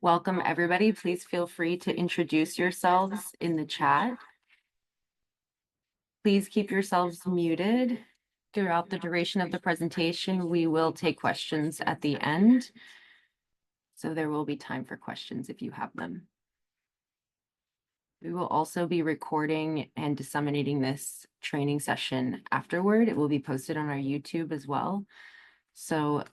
Welcome, everybody. Please feel free to introduce yourselves in the chat. Please keep yourselves muted throughout the duration of the presentation. We will take questions at the end, so there will be time for questions if you have them. We will also be recording and disseminating this training session afterward. It will be posted on our YouTube as well. So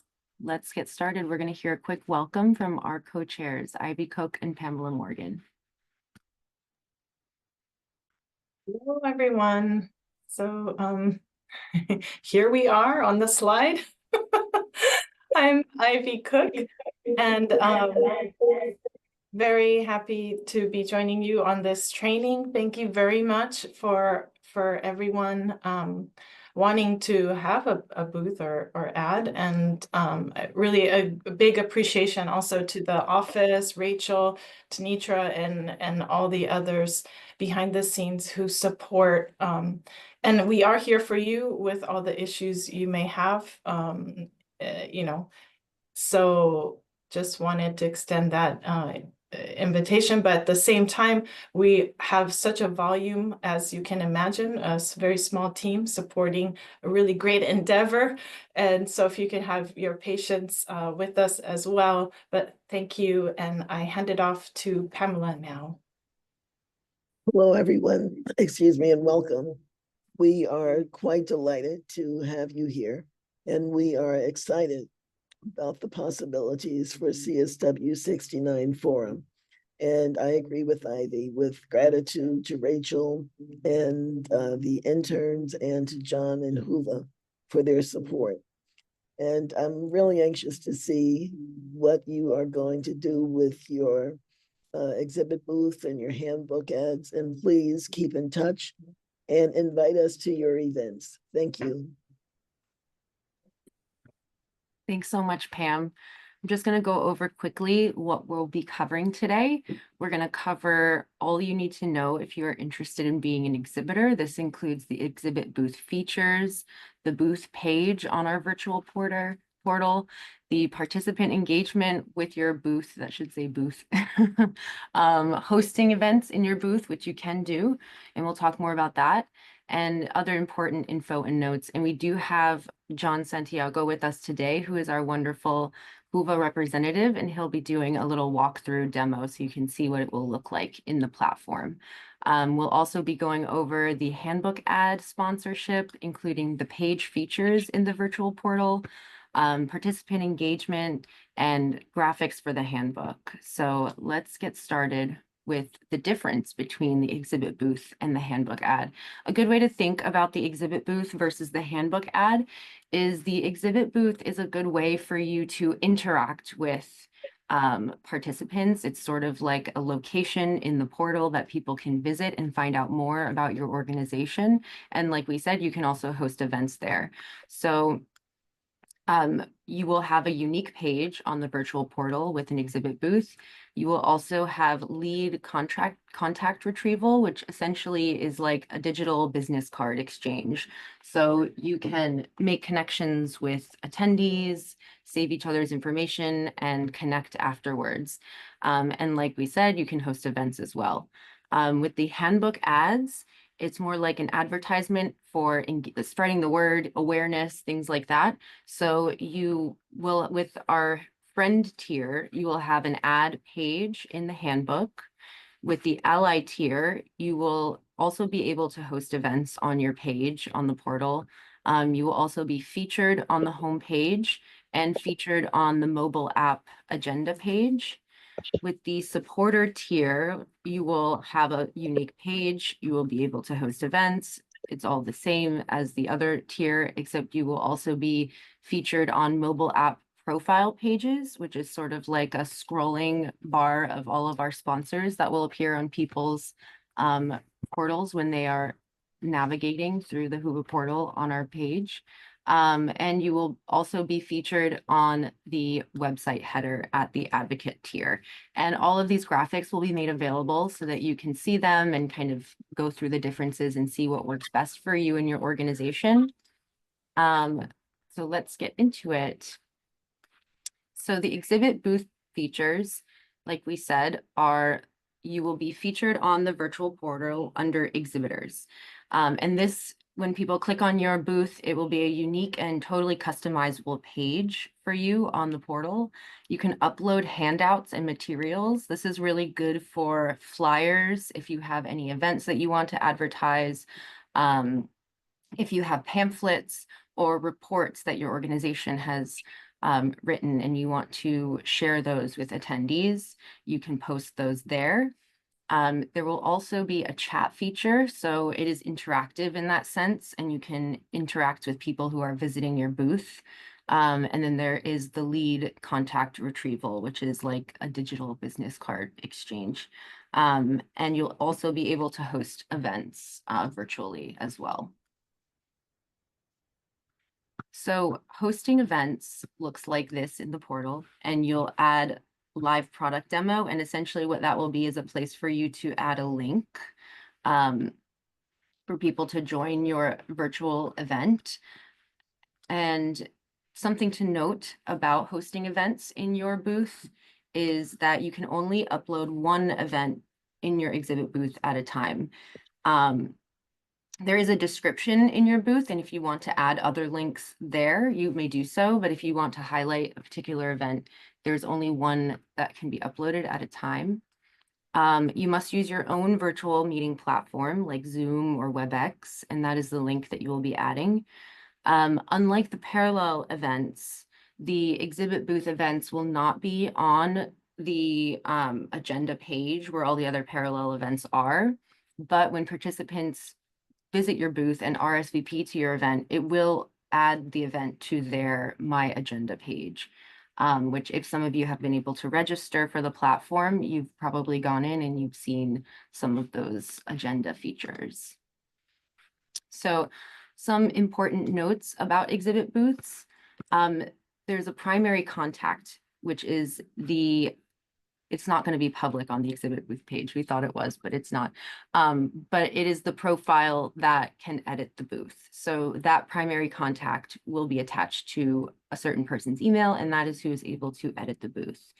let's get started. We're going to hear a quick welcome from our co-chairs, Ivy Cook and Pamela Morgan. Hello, everyone. So here we are on the slide. I'm Ivy Cook, and very happy to be joining you on this training. Thank you very much for everyone wanting to have a booth or ad, and really a big appreciation also to the office, Rachel, Tanitra, and all the others behind the scenes who support. And we are here for you with all the issues you may have, so just wanted to extend that invitation, but at the same time, we have such a volume, as you can imagine, a very small team supporting a really great endeavor. And so if you can have your patience with us as well, but thank you. And I hand it off to Pamela now. Hello, everyone. Excuse me and welcome. We are quite delighted to have you here, and we are excited about the possibilities for CSW69 Forum. And I agree with Ivy, with gratitude to Rachel and the interns and to John and Huva for their support. And I'm really anxious to see what you are going to do with your exhibit booth and your handbook ads. And please keep in touch and invite us to your events. Thank you. Thanks so much, Pam. I'm just going to go over quickly what we'll be covering today. We're going to cover all you need to know if you're interested in being an exhibitor. This includes the exhibit booth features, the booth page on our virtual portal, the participant engagement with your booth, that should say booth, hosting events in your booth, which you can do, and we'll talk more about that, and other important info and notes. And we do have John Santiago with us today, who is our wonderful Huva representative, and he'll be doing a little walkthrough demo so you can see what it will look like in the platform. We'll also be going over the handbook ad sponsorship, including the page features in the virtual portal, participant engagement, and graphics for the handbook. So let's get started with the difference between the exhibit booth and the handbook ad. A good way to think about the exhibit booth versus the handbook ad is the exhibit booth is a good way for you to interact with participants. It's sort of like a location in the portal that people can visit and find out more about your organization. And like we said, you can also host events there. So you will have a unique page on the virtual portal with an exhibit booth. You will also have lead contact retrieval, which essentially is like a digital business card exchange. So you can make connections with attendees, save each other's information, and connect afterwards. And like we said, you can host events as well. With the handbook ads, it's more like an advertisement for spreading the word, awareness, things like that. So you will, with our friend tier, you will have an ad page in the handbook. With the ally tier, you will also be able to host events on your page on the portal. You will also be featured on the home page and featured on the mobile app agenda page. With the supporter tier, you will have a unique page. You will be able to host events. It's all the same as the other tier, except you will also be featured on mobile app profile pages, which is sort of like a scrolling bar of all of our sponsors that will appear on people's portals when they are navigating through the Huva portal on our page. And you will also be featured on the website header at the advocate tier. And all of these graphics will be made available so that you can see them and kind of go through the differences and see what works best for you and your organization. So let's get into it. So the exhibit booth features, like we said, you will be featured on the virtual portal under exhibitors. And this, when people click on your booth, it will be a unique and totally customizable page for you on the portal. You can upload handouts and materials. This is really good for flyers if you have any events that you want to advertise. If you have pamphlets or reports that your organization has written and you want to share those with attendees, you can post those there. There will also be a chat feature, so it is interactive in that sense, and you can interact with people who are visiting your booth. And then there is the lead contact retrieval, which is like a digital business card exchange. And you'll also be able to host events virtually as well. So hosting events looks like this in the portal, and you'll add live product demo. And essentially what that will be is a place for you to add a link for people to join your virtual event. And something to note about hosting events in your booth is that you can only upload one event in your exhibit booth at a time. There is a description in your booth, and if you want to add other links there, you may do so. But if you want to highlight a particular event, there's only one that can be uploaded at a time. You must use your own virtual meeting platform like Zoom or WebEx, and that is the link that you will be adding. Unlike the parallel events, the exhibit booth events will not be on the agenda page where all the other parallel events are. But when participants visit your booth and RSVP to your event, it will add the event to their My Agenda page, which if some of you have been able to register for the platform, you've probably gone in and you've seen some of those agenda features. So some important notes about exhibit booths. There's a primary contact, which is it's not going to be public on the exhibit booth page. We thought it was, but it's not. But it is the profile that can edit the booth. So that primary contact will be attached to a certain person's email, and that is who is able to edit the booth.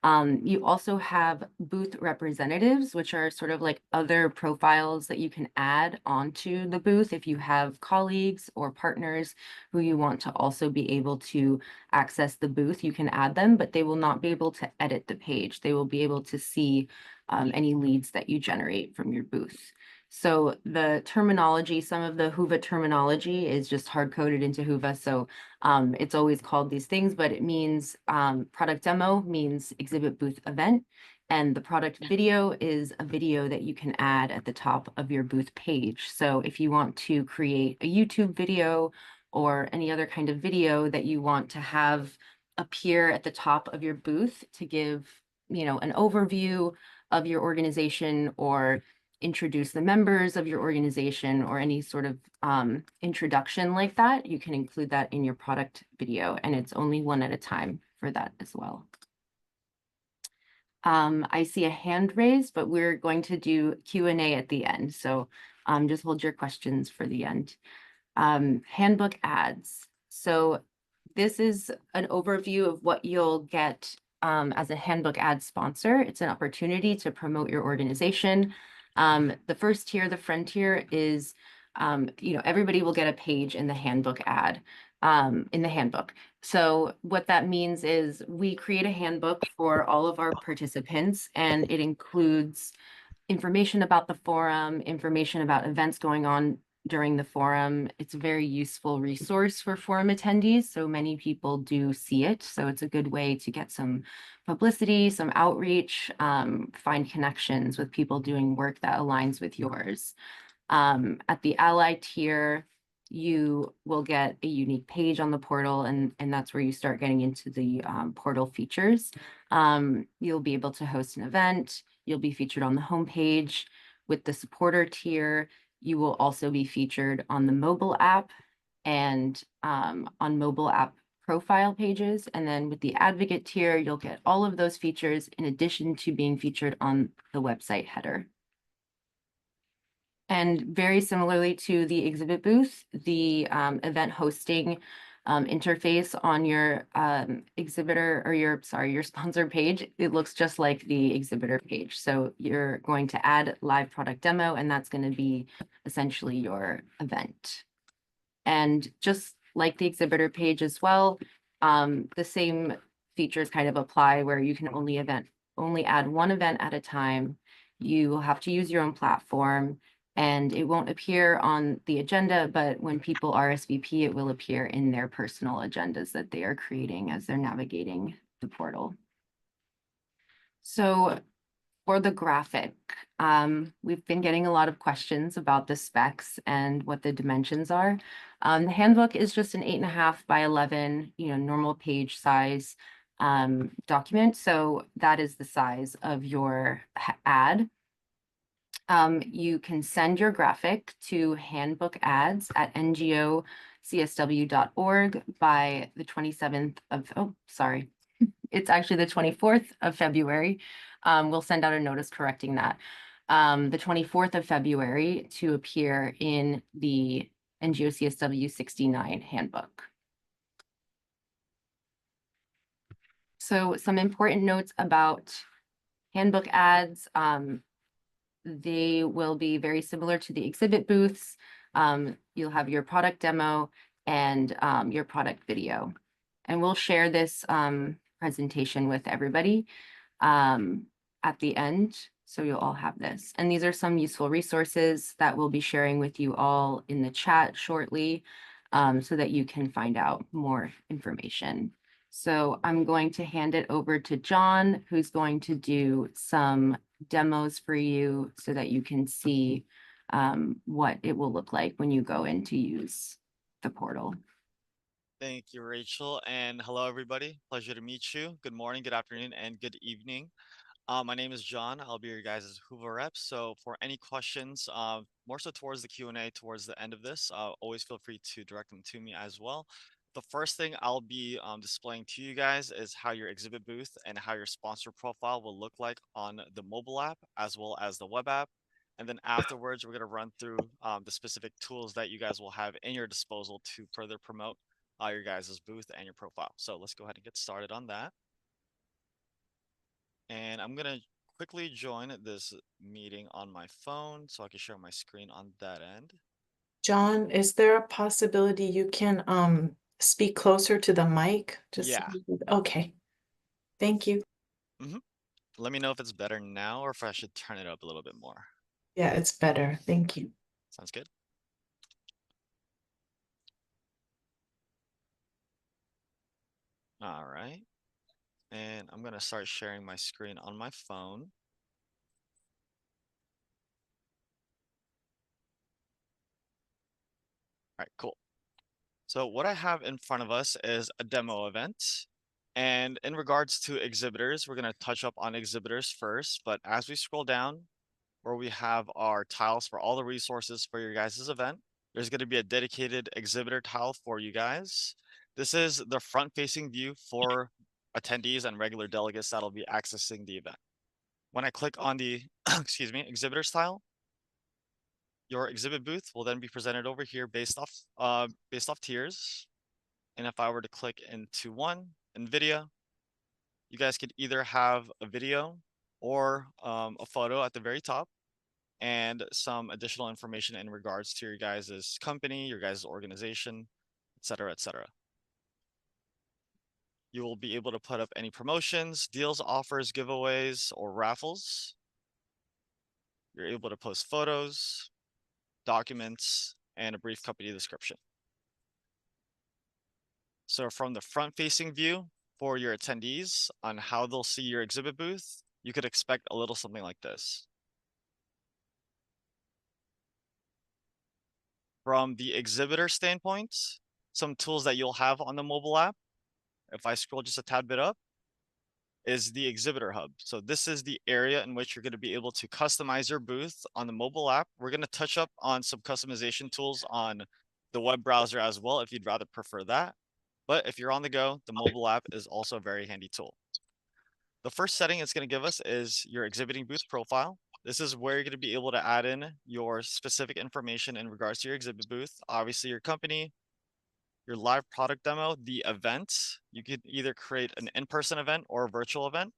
You also have booth representatives, which are sort of like other profiles that you can add onto the booth if you have colleagues or partners who you want to also be able to access the booth. You can add them, but they will not be able to edit the page. They will be able to see any leads that you generate from your booth. So the terminology, some of the Whova terminology is just hard-coded into Whova. So it's always called these things, but it means product demo means exhibit booth event. And the product video is a video that you can add at the top of your booth page. So if you want to create a YouTube video or any other kind of video that you want to have appear at the top of your booth to give, an overview of your organization or introduce the members of your organization or any sort of introduction like that, you can include that in your product video, and it's only one at a time for that as well. I see a hand raised, but we're going to do Q&A at the end, so just hold your questions for the end. Handbook ads. So this is an overview of what you'll get as a handbook ad sponsor. It's an opportunity to promote your organization. The first tier, the friend tier, is everybody will get a page in the handbook ad, in the handbook. So what that means is we create a handbook for all of our participants, and it includes information about the forum, information about events going on during the forum. It's a very useful resource for forum attendees, so many people do see it. So it's a good way to get some publicity, some outreach, find connections with people doing work that aligns with yours. At the ally tier, you will get a unique page on the portal, and that's where you start getting into the portal features. You'll be able to host an event. You'll be featured on the homepage. With the supporter tier, you will also be featured on the mobile app and on mobile app profile pages. And then with the advocate tier, you'll get all of those features in addition to being featured on the website header. And very similarly to the exhibit booth, the event hosting interface on your exhibitor or your sponsor page, it looks just like the exhibitor page. So you're going to add live product demo, and that's going to be essentially your event. And just like the exhibitor page as well, the same features kind of apply where you can only add one event at a time. You will have to use your own platform, and it won't appear on the agenda, but when people RSVP, it will appear in their personal agendas that they are creating as they're navigating the portal. So for the graphic, we've been getting a lot of questions about the specs and what the dimensions are. The handbook is just an 8.5 by 11, normal page size document. So that is the size of your ad. You can send your graphic to handbookads@ngo.csw.org by the 27th of, it's actually the 24th of February. We'll send out a notice correcting that. The 24th of February to appear in the NGO CSW69 handbook. So some important notes about handbook ads. They will be very similar to the exhibit booths. You'll have your product demo and your product video. And we'll share this presentation with everybody at the end. So you'll all have this. And these are some useful resources that we'll be sharing with you all in the chat shortly so that you can find out more information. So I'm going to hand it over to John, who's going to do some demos for you so that you can see what it will look like when you go in to use the portal. Thank you, Rachel, and hello, everybody. Pleasure to meet you. Good morning, good afternoon, and good evening. My name is John. I'll be your guys' Hoover rep. So for any questions, more so towards the Q&A towards the end of this, always feel free to direct them to me as well. The first thing I'll be displaying to you guys is how your exhibit booth and how your sponsor profile will look like on the mobile app as well as the web app. And then afterwards, we're going to run through the specific tools that you guys will have in your disposal to further promote your guys' booth and your profile. So let's go ahead and get started on that. And I'm going to quickly join this meeting on my phone so I can share my screen on that end. John, is there a possibility you can speak closer to the mic? Yeah. Okay. Thank you. Let me know if it's better now or if I should turn it up a little bit more. Yeah, it's better. Thank you. Sounds good. All right. And I'm going to start sharing my screen on my phone. All right, cool. So what I have in front of us is a demo event. And in regards to exhibitors, we're going to touch up on exhibitors first. But as we scroll down, where we have our tiles for all the resources for your guys' event, there's going to be a dedicated exhibitor tile for you guys. This is the front-facing view for attendees and regular delegates that'll be accessing the event. When I click on the excuse me, exhibitors tile, your exhibit booth will then be presented over here based off tiers. And if I were to click into one, NVIDIA, you guys could either have a video or a photo at the very top and some additional information in regards to your guys' company, your guys' organization, et cetera, et cetera. You will be able to put up any promotions, deals, offers, giveaways, or raffles. You're able to post photos, documents, and a brief company description. So from the front-facing view for your attendees on how they'll see your exhibit booth, you could expect a little something like this. From the exhibitor standpoint, some tools that you'll have on the mobile app, if I scroll just a tad bit up, is the exhibitor hub. So this is the area in which you're going to be able to customize your booth on the mobile app. We're going to touch up on some customization tools on the web browser as well, if you'd rather prefer that. But if you're on the go, the mobile app is also a very handy tool. The first setting it's going to give us is your exhibiting booth profile. This is where you're going to be able to add in your specific information in regards to your exhibit booth. Obviously, your company, your live product demo, the event, you could either create an in-person event or a virtual event.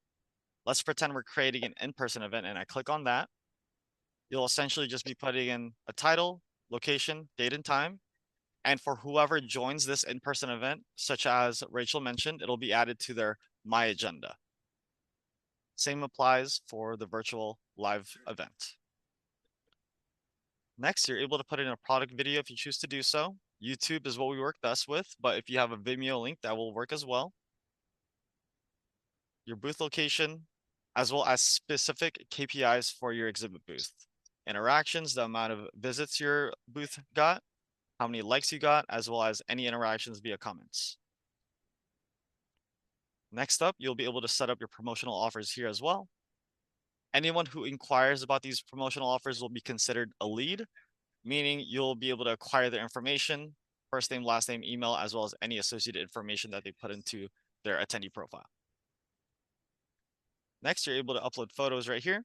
Let's pretend we're creating an in-person event and I click on that. You'll essentially just be putting in a title, location, date and time. And for whoever joins this in-person event, such as Rachel mentioned, it'll be added to their My Agenda. Same applies for the virtual live event. Next, you're able to put in a product video if you choose to do so. YouTube is what we work best with, but if you have a Vimeo link, that will work as well. Your booth location, as well as specific KPIs for your exhibit booth. Interactions, the amount of visits your booth got, how many likes you got, as well as any interactions via comments. Next up, you'll be able to set up your promotional offers here as well. Anyone who inquires about these promotional offers will be considered a lead, meaning you'll be able to acquire their information, first name, last name, email, as well as any associated information that they put into their attendee profile. Next, you're able to upload photos right here.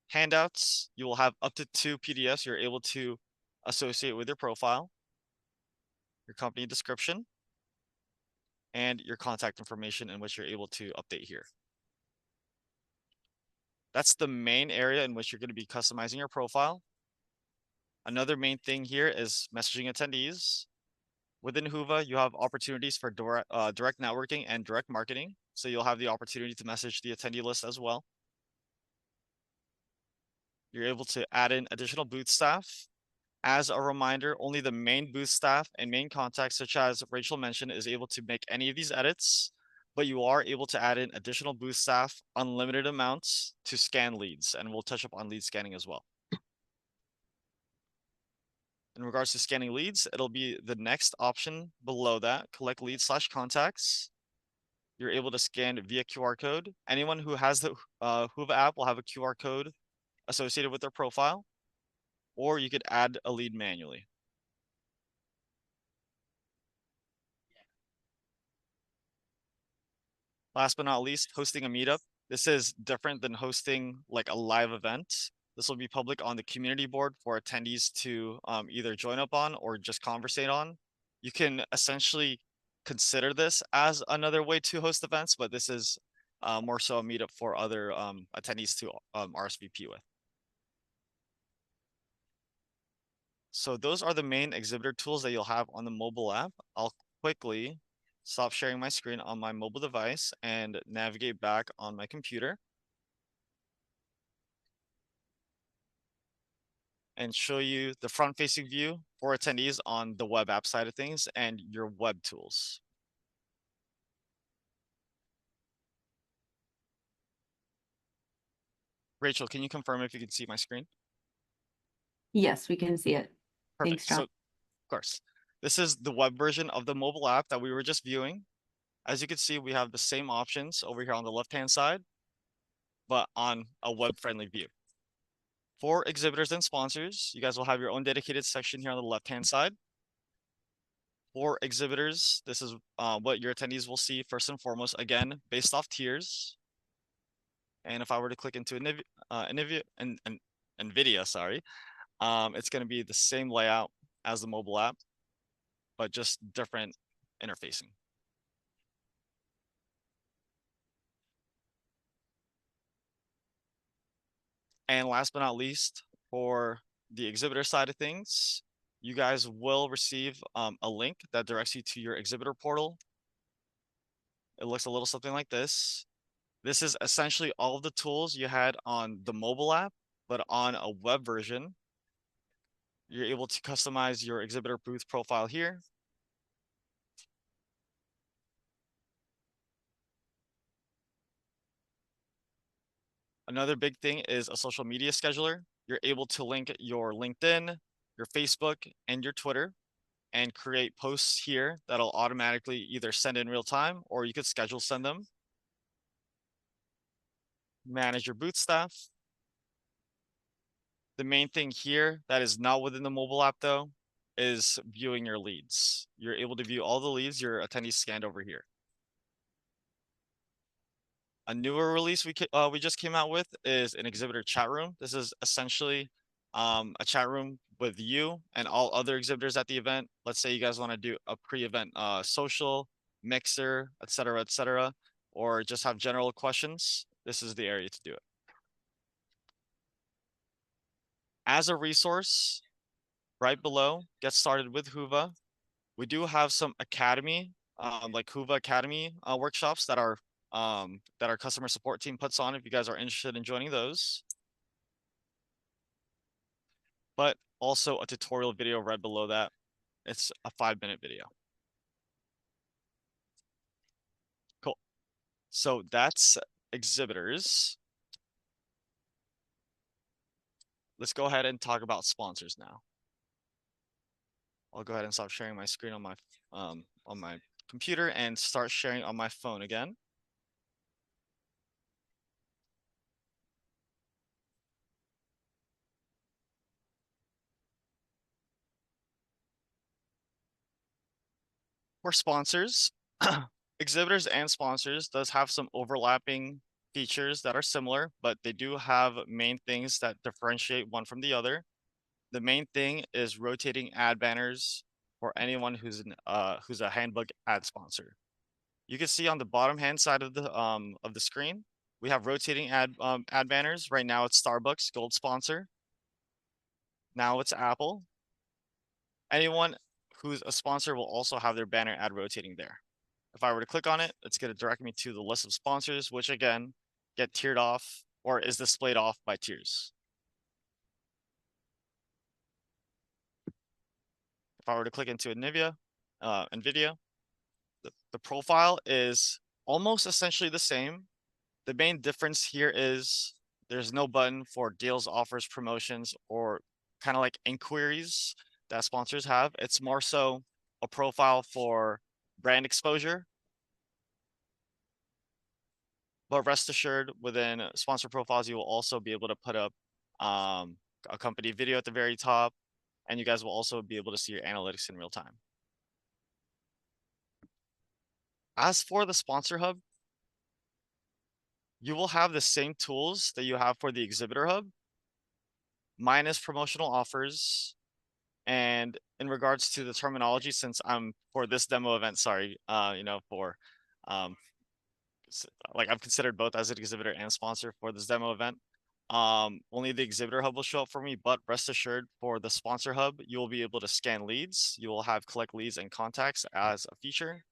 Handouts, you will have up to 2 PDFs you're able to associate with your profile, your company description, and your contact information in which you're able to update here. That's the main area in which you're going to be customizing your profile. Another main thing here is messaging attendees. Within Whova, you have opportunities for direct networking and direct marketing. So you'll have the opportunity to message the attendee list as well. You're able to add in additional booth staff. As a reminder, only the main booth staff and main contacts, such as Rachel mentioned, is able to make any of these edits, but you are able to add in additional booth staff, unlimited amounts to scan leads, and we'll touch up on lead scanning as well. In regards to scanning leads, it'll be the next option below that, collect leads/contacts. You're able to scan via QR code. Anyone who has the Whova app will have a QR code associated with their profile, or you could add a lead manually. Last but not least, hosting a meetup. This is different than hosting like a live event. This will be public on the community board for attendees to either join up on or just conversate on. You can essentially consider this as another way to host events, but this is more so a meetup for other attendees to RSVP with. So those are the main exhibitor tools that you'll have on the mobile app. I'll quickly stop sharing my screen on my mobile device and navigate back on my computer and show you the front-facing view for attendees on the web app side of things and your web tools. Rachel, can you confirm if you can see my screen? Yes, we can see it. Perfect. Thanks, John. So, of course, this is the web version of the mobile app that we were just viewing. As you can see, we have the same options over here on the left-hand side, but on a web-friendly view. For exhibitors and sponsors, you guys will have your own dedicated section here on the left-hand side. For exhibitors, this is what your attendees will see first and foremost, again, based off tiers. And if I were to click into NVIDIA, sorry, it's going to be the same layout as the mobile app, but just different interfacing. And last but not least, for the exhibitor side of things, you guys will receive a link that directs you to your exhibitor portal. It looks a little something like this. This is essentially all of the tools you had on the mobile app, but on a web version. You're able to customize your exhibitor booth profile here. Another big thing is a social media scheduler. You're able to link your LinkedIn, your Facebook, and your Twitter and create posts here that'll automatically either send in real time or you could schedule send them. Manage your booth staff. The main thing here that is not within the mobile app though is viewing your leads. You're able to view all the leads your attendees scanned over here. A newer release we just came out with is an exhibitor chat room. This is essentially a chat room with you and all other exhibitors at the event. Let's say you guys want to do a pre-event social, mixer, etc., or just have general questions. This is the area to do it. As a resource, right below, get started with Huva. We do have some academy, like Huva Academy workshops that our customer support team puts on if you guys are interested in joining those. But also a tutorial video right below that. It's a 5-minute video. Cool. So that's exhibitors. Let's go ahead and talk about sponsors now. I'll go ahead and stop sharing my screen on my computer and start sharing on my phone again. For sponsors, exhibitors and sponsors does have some overlapping features that are similar, but they do have main things that differentiate one from the other. The main thing is rotating ad banners for anyone who's a Handbook ad sponsor. You can see on the bottom hand side of the screen, we have rotating ad banners. Right now it's Starbucks Gold sponsor. Now it's Apple. Anyone who's a sponsor will also have their banner ad rotating there. If I were to click on it, it's going to direct me to the list of sponsors, which again get tiered off or is displayed off by tiers. If I were to click into NVIDIA, the profile is almost essentially the same. The main difference here is there's no button for deals, offers, promotions, or kind of like inquiries that sponsors have. It's more so a profile for brand exposure. But rest assured, within sponsor profiles, you will also be able to put up a company video at the very top, and you guys will also be able to see your analytics in real time. As for the sponsor hub, you will have the same tools that you have for the exhibitor hub, minus promotional offers. And in regards to the terminology, since I'm for this demo event, sorry, um, like I'm considered both as an exhibitor and sponsor for this demo event. Only the exhibitor hub will show up for me, but rest assured for the sponsor hub, you will be able to scan leads. You will have collect leads and contacts as a feature.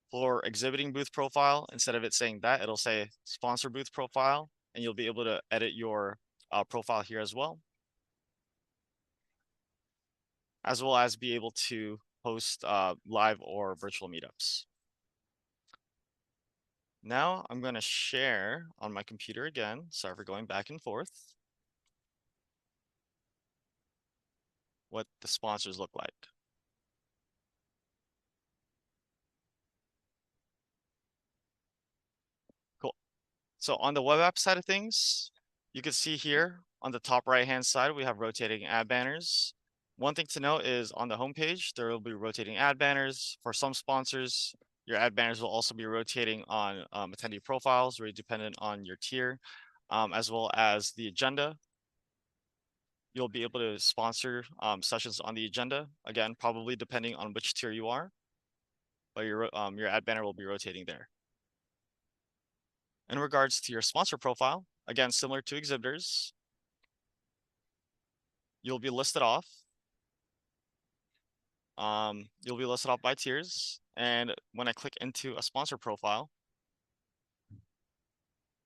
For exhibiting booth profile, instead of it saying that, it'll say sponsor booth profile, and you'll be able to edit your profile here as well. As well as be able to host live or virtual meetups. Now I'm going to share on my computer again. Sorry for going back and forth. What the sponsors look like. Cool. So on the web app side of things, you can see here on the top right hand side, we have rotating ad banners. One thing to note is on the homepage, there will be rotating ad banners. For some sponsors, your ad banners will also be rotating on attendee profiles, really dependent on your tier, as well as the agenda. You'll be able to sponsor sessions on the agenda, again, probably depending on which tier you are, but your ad banner will be rotating there. In regards to your sponsor profile, again, similar to exhibitors, you'll be listed off. You'll be listed off by tiers. And when I click into a sponsor profile,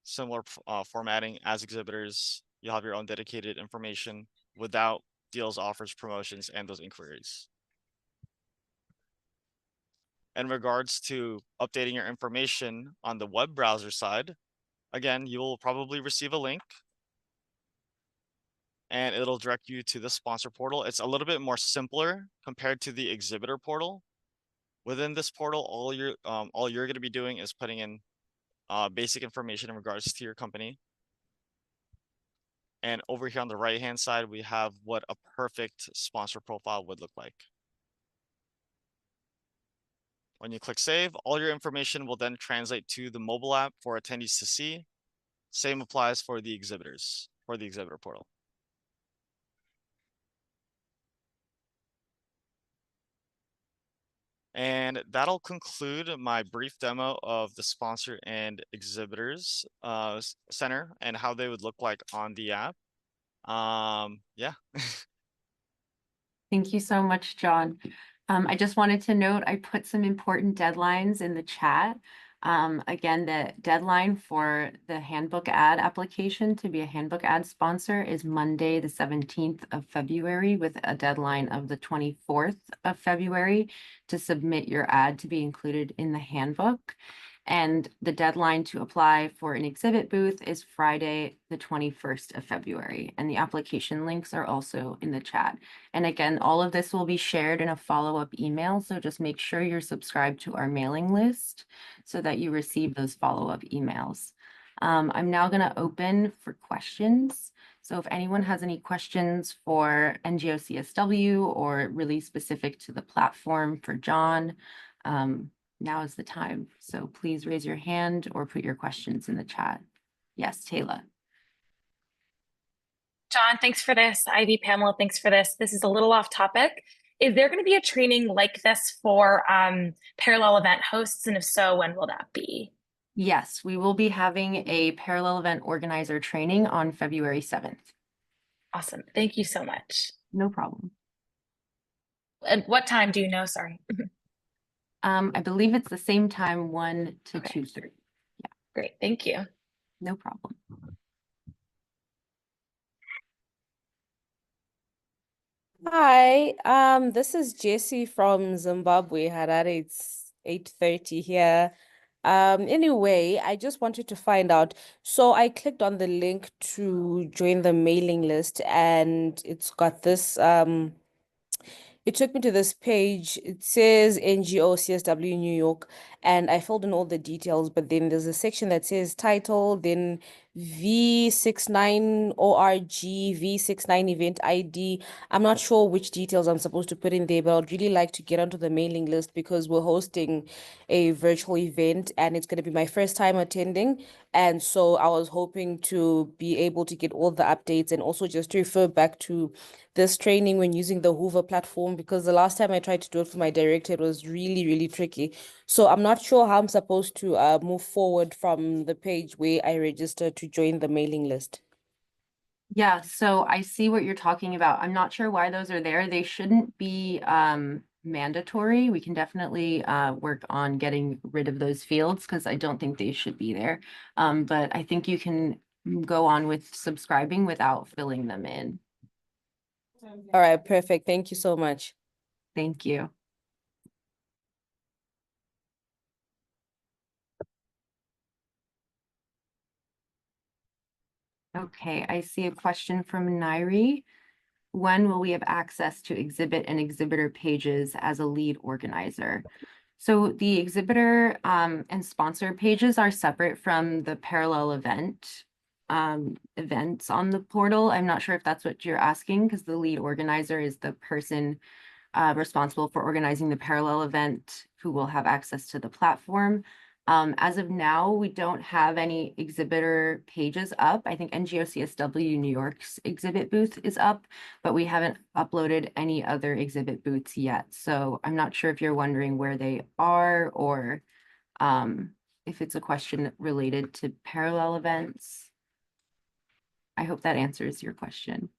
similar formatting as exhibitors, you'll have your own dedicated information without deals, offers, promotions, and those inquiries. In regards to updating your information on the web browser side, again, you will probably receive a link and it'll direct you to the sponsor portal. It's a little bit more simpler compared to the exhibitor portal. Within this portal, all you're going to be doing is putting in basic information in regards to your company. And over here on the right hand side, we have what a perfect sponsor profile would look like. When you click save, all your information will then translate to the mobile app for attendees to see. Same applies for the exhibitors, for the exhibitor portal. And that'll conclude my brief demo of the sponsor and exhibitors center and how they would look like on the app. Yeah. Thank you so much, John. I just wanted to note, I put some important deadlines in the chat. Again, the deadline for the handbook ad application to be a handbook ad sponsor is Monday, the 17th of February, with a deadline of the 24th of February to submit your ad to be included in the handbook. And the deadline to apply for an exhibit booth is Friday, the 21st of February. And the application links are also in the chat. And again, all of this will be shared in a follow-up email. So just make sure you're subscribed to our mailing list so that you receive those follow-up emails. I'm now going to open for questions. So if anyone has any questions for NGO CSW or really specific to the platform for John, now is the time. So please raise your hand or put your questions in the chat. Yes, Taylor. John, thanks for this. Ivy, Pamela, thanks for this. This is a little off topic. Is there going to be a training like this for parallel event hosts? And if so, when will that be? Yes, we will be having a parallel event organizer training on February 7th. Awesome. Thank you so much. No problem. And what time do you know? Sorry. I believe it's the same time, 1 to Okay. 2:30. Great. Thank you. No problem. Hi, this is Jessie from Zimbabwe, Harare. It's 8:30 here. Anyway, I just wanted to find out. So I clicked on the link to join the mailing list, and it's got this it took me to this page. It says NGO CSW New York, and I filled in all the details, but then there's a section that says title, then V69 ORG, V69 event ID. I'm not sure which details I'm supposed to put in there, but I'd really like to get onto the mailing list because we're hosting a virtual event and it's going to be my first time attending. And so I was hoping to be able to get all the updates and also just to refer back to this training when using the Hoover platform, because the last time I tried to do it for my director, it was really, really tricky. So I'm not sure how I'm supposed to move forward from the page where I registered to join the mailing list. Yeah, so I see what you're talking about. I'm not sure why those are there. They shouldn't be mandatory. We can definitely work on getting rid of those fields because I don't think they should be there. But I think you can go on with subscribing without filling them in. All right, perfect. Thank you so much. Thank you. Okay, I see a question from Nairi. When will we have access to exhibit and exhibitor pages as a lead organizer? So the exhibitor and sponsor pages are separate from the parallel event events on the portal. I'm not sure if that's what you're asking because the lead organizer is the person responsible for organizing the parallel event who will have access to the platform. As of now, we don't have any exhibitor pages up. I think NGO CSW New York's exhibit booth is up, but we haven't uploaded any other exhibit booths yet. So I'm not sure if you're wondering where they are or if it's a question related to parallel events. I hope that answers your question.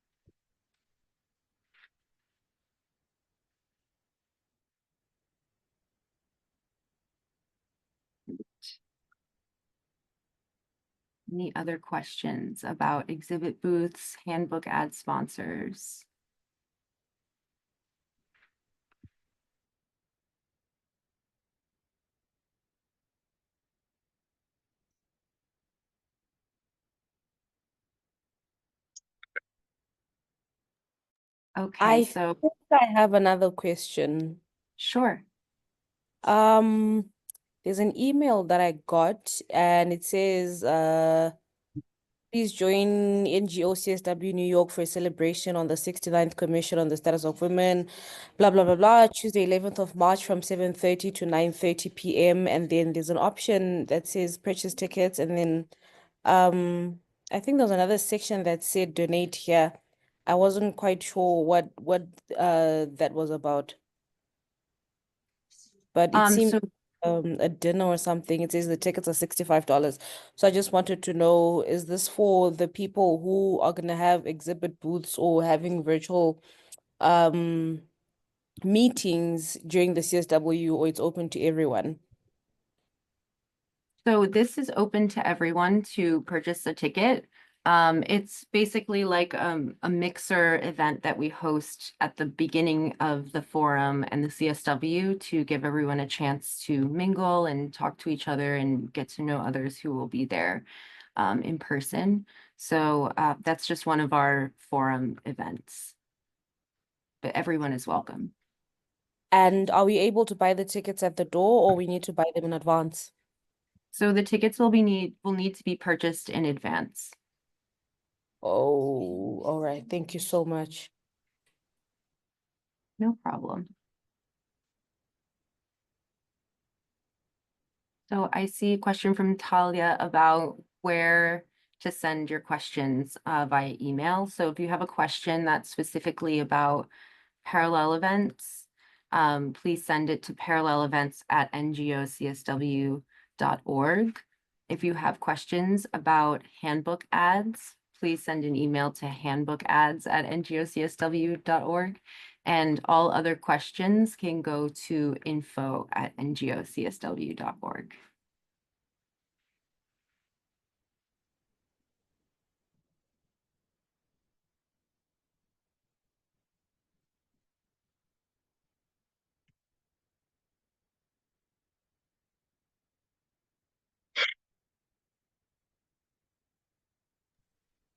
Any other questions about exhibit booths, handbook ad sponsors? Okay, I so think I have another question. sure. There's an email that I got and it says, please join NGO CSW New York for a celebration on the 69th Commission on the Status of Women, blah, blah, blah, blah, Tuesday, 11th of March from 7:30 to 9:30 p.m. And then there's an option that says purchase tickets. And then I think there's another section that said donate here. I wasn't quite sure what that was about. but it seems So a dinner or something. It says the tickets are $65. So I just wanted to know, is this for the people who are gonna have exhibit booths or having virtual um meetings during the CSW, or it's open to everyone? So this is open to everyone to purchase a ticket. It's basically like a mixer event that we host at the beginning of the forum and the CSW to give everyone a chance to mingle and talk to each other and get to know others who will be there in person. So that's just one of our forum events. But everyone is welcome. And are we able to buy the tickets at the door, or we need to buy them in advance? So the tickets will need to be purchased in advance. Oh, all right. Thank you so much. No problem. So I see a question from Talia about where to send your questions via email. So if you have a question that's specifically about parallel events, please send it to parallelevents@ngocsw.org. If you have questions about handbook ads, please send an email to handbookads@ngocsw.org. And all other questions can go to info@ngocsw.org.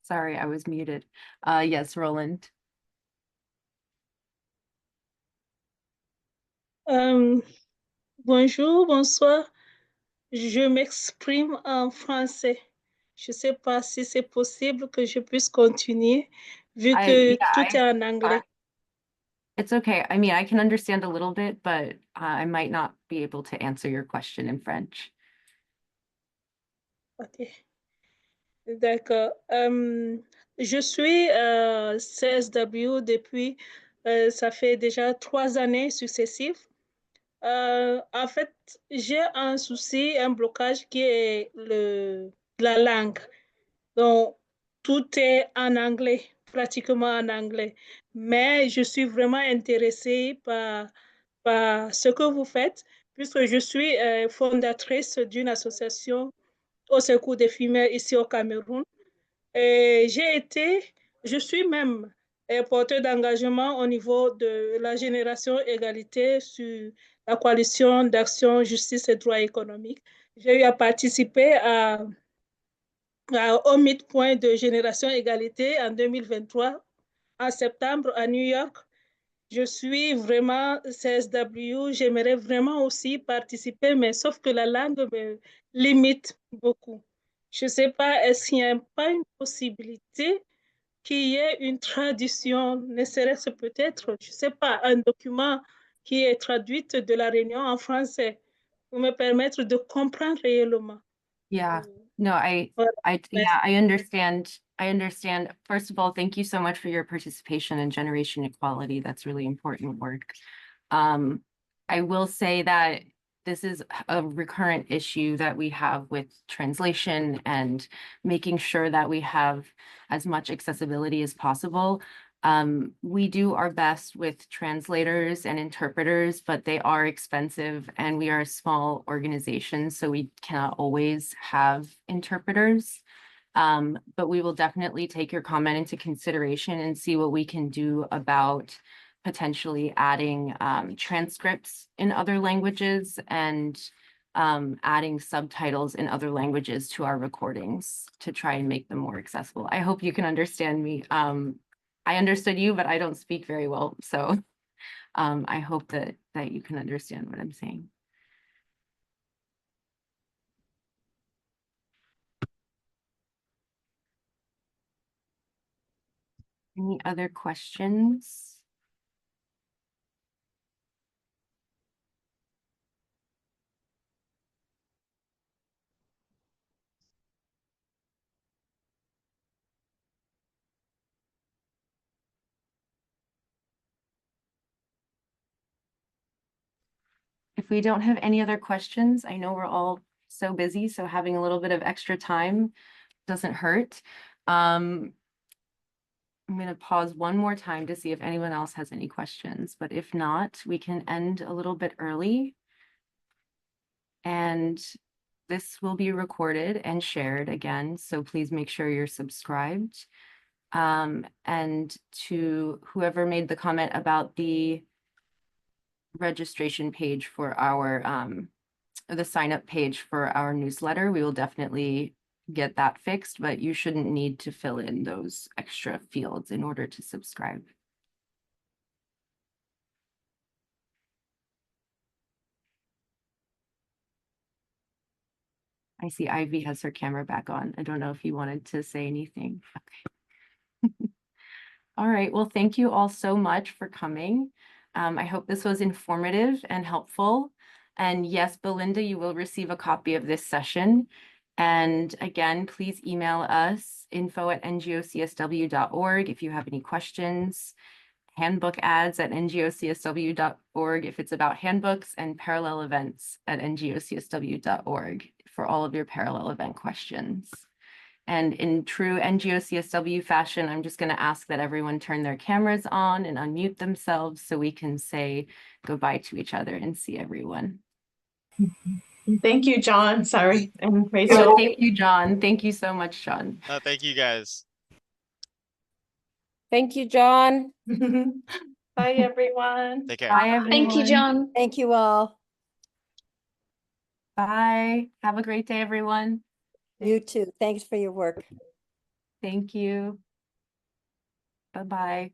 Sorry, I was muted. Yes, Roland. Bonjour, bonsoir. Je m'exprime en français. Je ne sais pas si c'est possible que je puisse continuer, vu que tout est en anglais. It's okay. I mean, I can understand a little bit, but I might not be able to answer your question in French. Ok. D'accord. Je suis CSW depuis, ça fait déjà 3 années successives. En fait, j'ai un souci, un blocage qui est la langue. Donc, tout est en anglais, pratiquement en anglais. Mais je suis vraiment intéressée par ce que vous faites, puisque je suis fondatrice d'une association au secours des femmes ici au Cameroun. Et je suis même porteur d'engagement au niveau de la génération égalité sur la coalition d'action justice et droits économiques. J'ai eu à participer au midpoint de Génération Égalité en 2023, en septembre à New York. Je suis vraiment CSW, j'aimerais vraiment aussi participer, mais sauf que la langue me limite beaucoup. Je ne sais pas, est-ce qu'il n'y a pas une possibilité qu'il y ait une traduction, ne serait-ce peut-être, je ne sais pas, un document qui est traduit de la réunion en français pour me permettre de comprendre réellement. Yeah, no, Merci. I understand. I understand. First of all, thank you so much for your participation in generation equality. That's really important work. I will say that this is a recurrent issue that we have with translation and making sure that we have as much accessibility as possible. We do our best with translators and interpreters, but they are expensive and we are a small organization, so we cannot always have interpreters. But we will definitely take your comment into consideration and see what we can do about potentially adding transcripts in other languages and adding subtitles in other languages to our recordings to try and make them more accessible. I hope you can understand me. I understood you, but I don't speak very well. So I hope that you can understand what I'm saying. Any other questions? If we don't have any other questions, I know we're all so busy, so having a little bit of extra time doesn't hurt. I'm going to pause one more time to see if anyone else has any questions, but if not, we can end a little bit early. And this will be recorded and shared again, so please make sure you're subscribed. And to whoever made the comment about the registration page for our, the sign up page for our newsletter, we will definitely get that fixed, but you shouldn't need to fill in those extra fields in order to subscribe. I see Ivy has her camera back on. I don't know if you wanted to say anything. Okay. All right. Well, thank you all so much for coming. I hope this was informative and helpful. And yes, Belinda, you will receive a copy of this session. And again, please email us info@ngocsw.org if you have any questions. Handbook ads at ngocsw.org if it's about handbooks, and parallel events at ngocsw.org for all of your parallel event questions. And in true NGO-CSW fashion, I'm just going to ask that everyone turn their cameras on and unmute themselves so we can say goodbye to each other and see everyone. Thank you, John. Sorry. And Rachel. Thank you, John. Thank you so much, John. Thank you guys. Thank you, John. Bye, everyone. Take care. Bye, everyone. Thank you, John. Thank you all. Bye. Have a great day, everyone. You too. Thanks for your work. Thank you. Bye-bye.